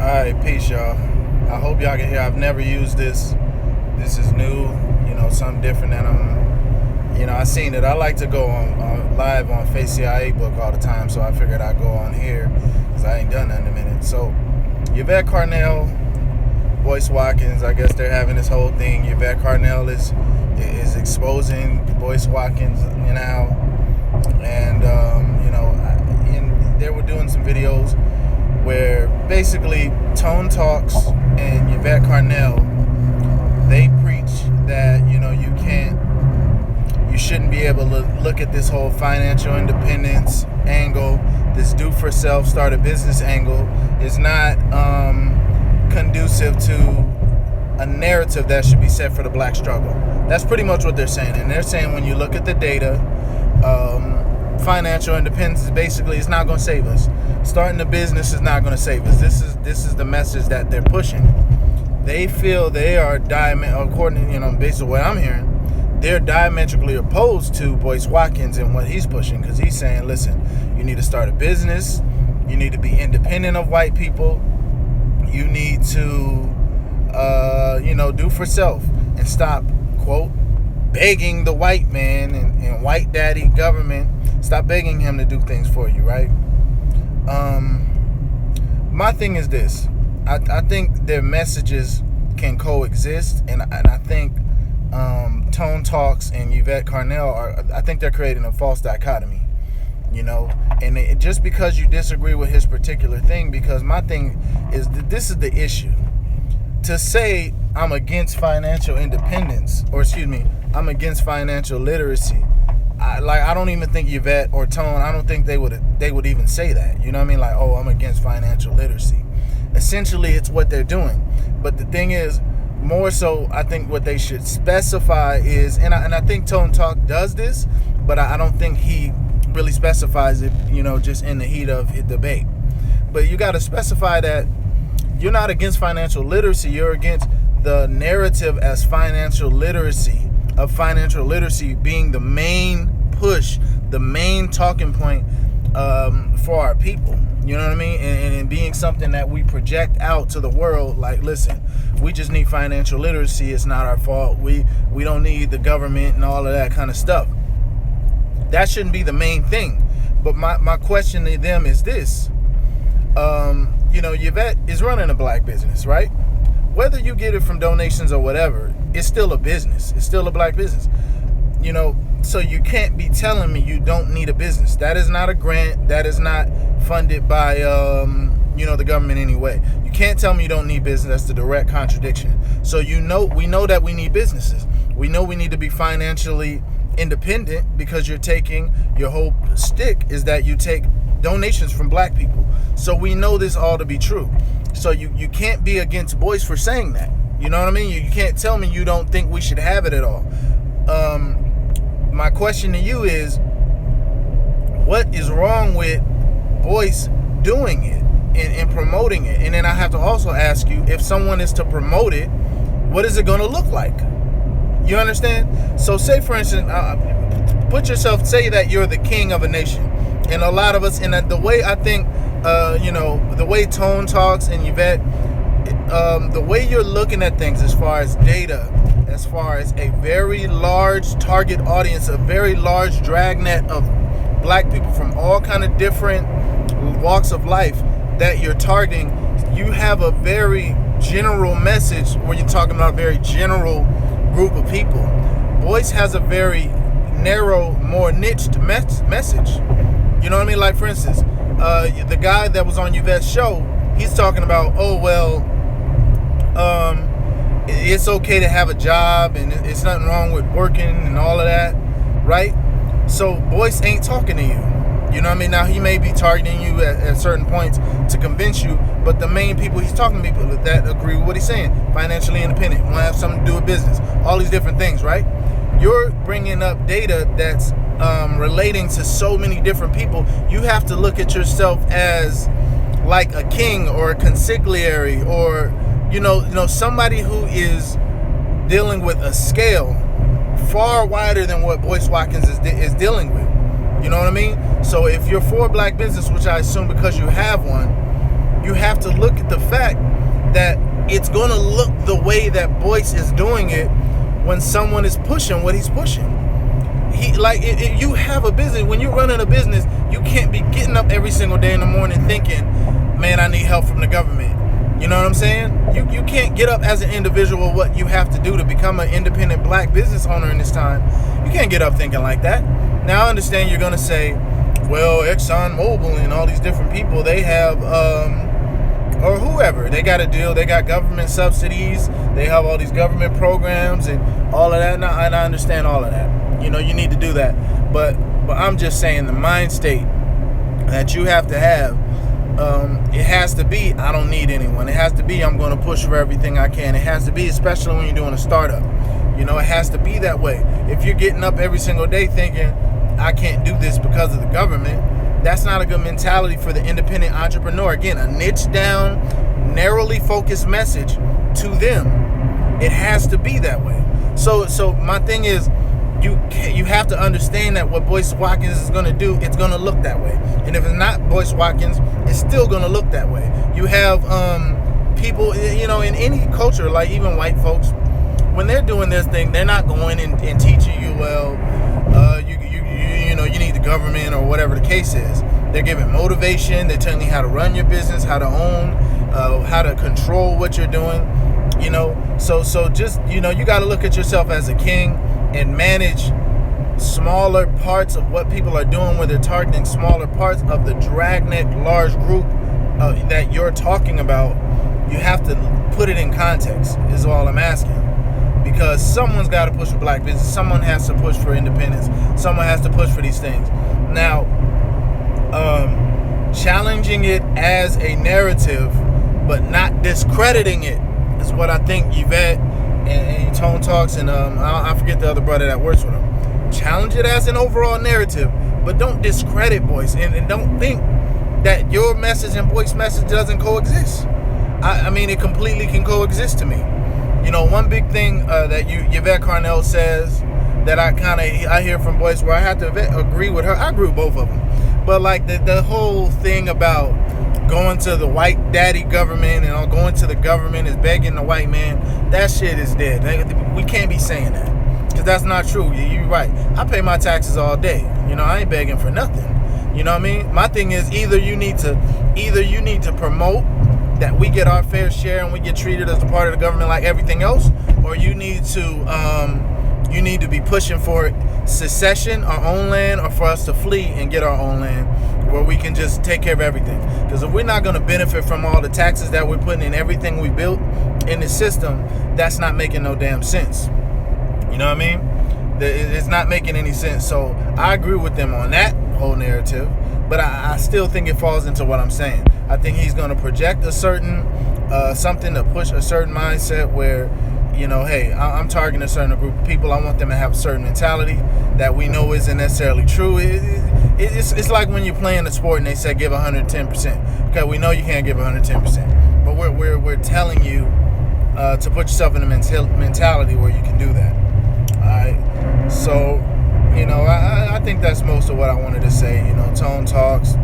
Alright, peace, y'all. I hope y'all can hear. I've never used this. This is new, something different than I seen it. I like to go on live on Face CIA Book all the time, so I figured I'd go on here because I ain't done that in a minute. So, Yvette Carnell, Boyce Watkins, I guess they're having this whole thing. Yvette Carnell is exposing Boyce Watkins now, and they were doing some videos where basically Tone Talks and Yvette Carnell, they preach that you shouldn't be able to look at this whole financial independence angle, this do for self, start a business angle is not conducive to a narrative that should be set for the black struggle. That's pretty much what they're saying, and they're saying when you look at the data, financial independence basically is not going to save us. Starting a business is not going to save us. This is the message that they're pushing. They feel they are according to based on what I'm hearing, they're diametrically opposed to Boyce Watkins and what he's pushing, because he's saying, listen, you need to start a business, you need to be independent of white people, you need to do for self and stop, quote, begging the white man and white daddy government. Stop begging him to do things for you, right? My thing is this. I think their messages can coexist, and I think Tone Talks and Yvette Carnell I think they're creating a false dichotomy, and just because you disagree with his particular thing, because my thing is that this is the issue. To say I'm against financial independence, I'm against financial literacy, I don't even think Yvette or Tone, I don't think they would even say that. You know what I mean? Like, oh, I'm against financial literacy. Essentially, it's what they're doing. But the thing is, more so, I think what they should specify is, and I think Tone Talk does this, but I don't think he really specifies it, just in the heat of debate. But you got to specify that you're not against financial literacy. You're against the narrative as financial literacy being the main push, the main talking point for our people. You know what I mean? And being something that we project out to the world, like, listen, we just need financial literacy. It's not our fault. We don't need the government and all of that kind of stuff. That shouldn't be the main thing. But my question to them is this. Yvette is running a black business, right? Whether you get it from donations or whatever, it's still a business. It's still a black business. So you can't be telling me you don't need a business. That is not a grant. That is not funded by, the government anyway. You can't tell me you don't need business. That's the direct contradiction. So we know that we need businesses. We know we need to be financially independent, because your whole stick is that you take donations from black people. So we know this all to be true. So you can't be against Boyce for saying that. You know what I mean? You can't tell me you don't think we should have it at all. My question to you is, what is wrong with Boyce doing it and promoting it? And then I have to also ask you, if someone is to promote it, what is it going to look like? You understand? So say, for instance, say that you're the king of a nation. And a lot of us, and the way I think, the way Tone Talks and Yvette, the way you're looking at things as far as data, as far as a very large target audience, a very large dragnet of black people from all kind of different walks of life that you're targeting, you have a very general message where you're talking about a very general group of people. Boyce has a very narrow, more niched message. You know what I mean? Like, for instance, the guy that was on Yvette's show, he's talking about, it's okay to have a job and it's nothing wrong with working and all of that, right? So Boyce ain't talking to you. You know what I mean? Now, he may be targeting you at certain points to convince you, but the main people he's talking to, people that agree with what he's saying, financially independent, want to have something to do with business, all these different things, right? You're bringing up data that's relating to so many different people. You have to look at yourself as like a king or a consigliere, or somebody who is dealing with a scale far wider than what Boyce Watkins is dealing with. You know what I mean? So if you're for black business, which I assume because you have one, you have to look at the fact that it's going to look the way that Boyce is doing it when someone is pushing what he's pushing. You have a business. When you're running a business, you can't be getting up every single day in the morning thinking, man, I need help from the government. You know what I'm saying? You can't get up as an individual what you have to do to become an independent black business owner in this time. You can't get up thinking like that. Now, I understand you're going to say, well, ExxonMobil and all these different people, they have, or whoever, they got a deal. They got government subsidies. They have all these government programs and all of that. And I understand all of that. You know, you need to do that. But I'm just saying the mind state that you have to have, it has to be, I don't need anyone. It has to be, I'm going to push for everything I can. It has to be, especially when you're doing a startup. You know, it has to be that way. If you're getting up every single day thinking, I can't do this because of the government, that's not a good mentality for the independent entrepreneur. Again, a niche down, narrowly focused message to them. It has to be that way. So my thing is, you have to understand that what Boyce Watkins is going to do, it's going to look that way. And if it's not Boyce Watkins, it's still going to look that way. You have people, you know, in any culture, like even white folks, when they're doing this thing, they're not going and teaching you, well, you know, you need the government or whatever the case is. They're giving motivation. They're telling you how to run your business, how to own, how to control what you're doing. You know, so just, you know, you got to look at yourself as a king and manage smaller parts of what people are doing, where they're targeting smaller parts of the dragnet large group that you're talking about. You have to put it in context, is all I'm asking. Because someone's got to push for black business. Someone has to push for independence. Someone has to push for these things. Now, challenging it as a narrative, but not discrediting it, is what I think Yvette and Tone Talks and I forget the other brother that works with him. Challenge it as an overall narrative, but don't discredit Boyce, and don't think that your message and Boyce's message doesn't coexist. I mean, it completely can coexist to me. You know, one big thing that Yvette Carnell says that I hear from Boyce, where I have to agree with her. I agree with both of them, but like the whole thing about going to the white daddy government and going to the government is begging the white man, that shit is dead. We can't be saying that, because that's not true. You're right. I pay my taxes all day. You know, I ain't begging for nothing. You know what I mean? My thing is, either you need to promote that we get our fair share and we get treated as a part of the government like everything else, or you need to be pushing for secession, our own land, or for us to flee and get our own land where we can just take care of everything. Because if we're not going to benefit from all the taxes that we're putting in everything we built in the system, that's not making no damn sense. You know what I mean? It's not making any sense. So I agree with them on that whole narrative, but I still think it falls into what I'm saying. I think he's going to project a certain something to push a certain mindset where, you know, hey, I'm targeting a certain group of people. I want them to have a certain mentality that we know isn't necessarily true. It's like when you're playing a sport and they say give 110%. Okay, we know you can't give 110%, but we're telling you to put yourself in a mentality where you can do that. All right, so, you know, I think that's most of what I wanted to say. You know, Tone Talks,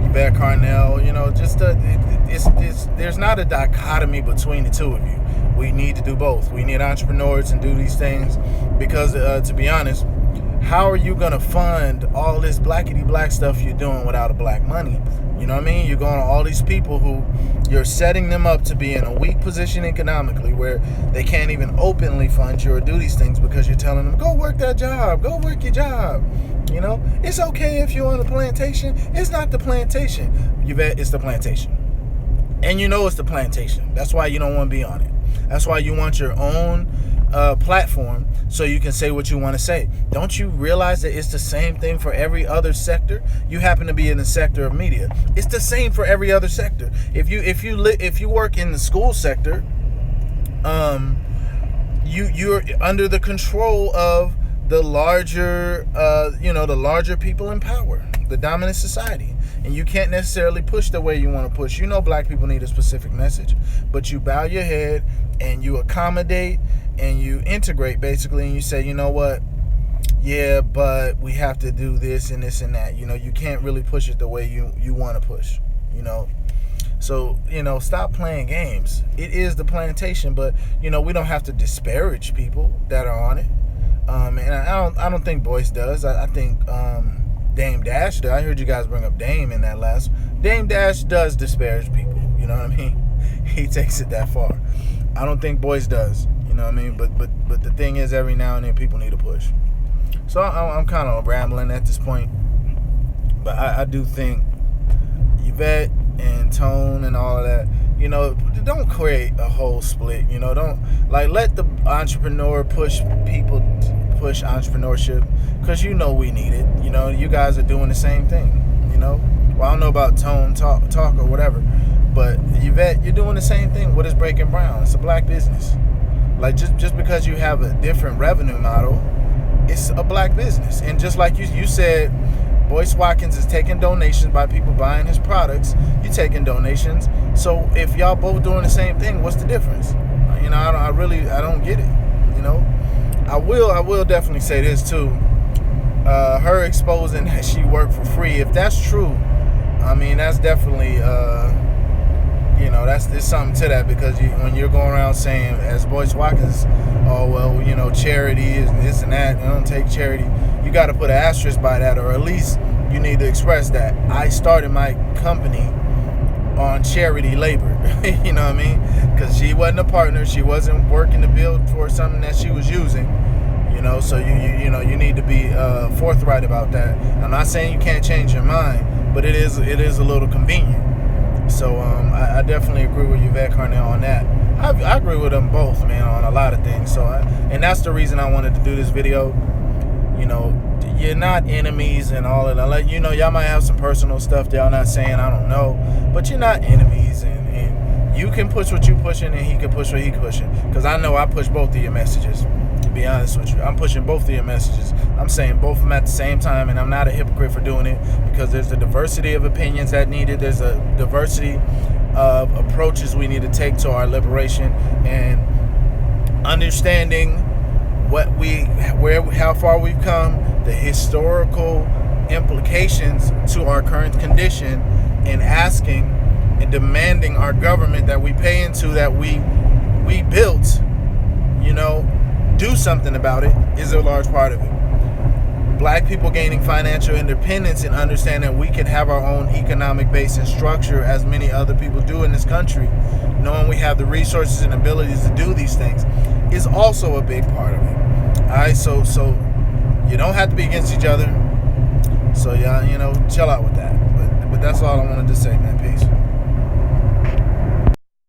Yvette Carnell, you know, just there's not a dichotomy between the two of you. We need to do both. We need entrepreneurs and do these things because, to be honest, how are you going to fund all this blackety-black stuff you're doing without a black money? You know what I mean? You're going to all these people who you're setting them up to be in a weak position economically where they can't even openly fund you or do these things because you're telling them, go work that job, go work your job. You know, it's okay if you're on the plantation. It's not the plantation. Yvette, it's the plantation. And you know it's the plantation. That's why you don't want to be on it. That's why you want your own platform so you can say what you want to say. Don't you realize that it's the same thing for every other sector? You happen to be in the sector of media. It's the same for every other sector. If you work in the school sector, you're under the control of the larger the larger people in power, the dominant society. And you can't necessarily push the way you want to push. You know black people need a specific message, but you bow your head and you accommodate and you integrate basically, and you say, you know what, yeah, but we have to do this and this and that. You know, you can't really push it the way you want to push, you know. So, stop playing games. It is the plantation, but we don't have to disparage people that are on it. And I don't think Boyce does. I think Dame Dash does. I heard you guys bring up Dame in that last. Dame Dash does disparage people. You know what I mean? He takes it that far. I don't think Boyce does. You know what I mean? But the thing is, every now and then people need a push. So I'm kind of rambling at this point. But I do think Yvette and Tone and all of that, don't create a whole split. Don't let the entrepreneur push people, push entrepreneurship, because we need it. You guys are doing the same thing. Well, I don't know about Tone talk or whatever, but Yvette, you're doing the same thing. What is Breaking Brown? It's a black business. Just because you have a different revenue model, it's a black business. And just like you said, Boyce Watkins is taking donations by people buying his products. You taking donations. So if y'all both doing the same thing, what's the difference? I don't get it. I will definitely say this too. Her exposing that she worked for free, if that's true, that's definitely there's something to that, because when you're going around saying, as Boyce Watkins, oh well, charity is this and that, I don't take charity. You got to put an asterisk by that, or at least you need to express that I started my company on charity labor. You know what I mean? Because she wasn't a partner, she wasn't working to build for something that she was using. So you need to be forthright about that. I'm not saying you can't change your mind, but it is a little convenient. So I definitely agree with Yvette Carnell on that. I agree with them both, man, on a lot of things. So and that's the reason I wanted to do this video. You're not enemies and all of that. Y'all might have some personal stuff that y'all not saying, I don't know, but you're not enemies, and you can push what you pushing and he can push what he pushing. Because I know I push both of your messages. To be honest with you, I'm pushing both of your messages. I'm saying both of them at the same time, and I'm not a hypocrite for doing it, because there's a diversity of opinions that needed. There's a diversity of approaches we need to take to our liberation, and understanding how far we've come, the historical implications to our current condition, and asking and demanding our government that we pay into, that we built, do something about it, is a large part of it. Black people gaining financial independence and understanding we can have our own economic base and structure, as many other people do in this country, knowing we have the resources and abilities to do these things, is also a big part of it. Alright, so you don't have to be against each other. So chill out with that. But that's all I wanted to say, man. Peace.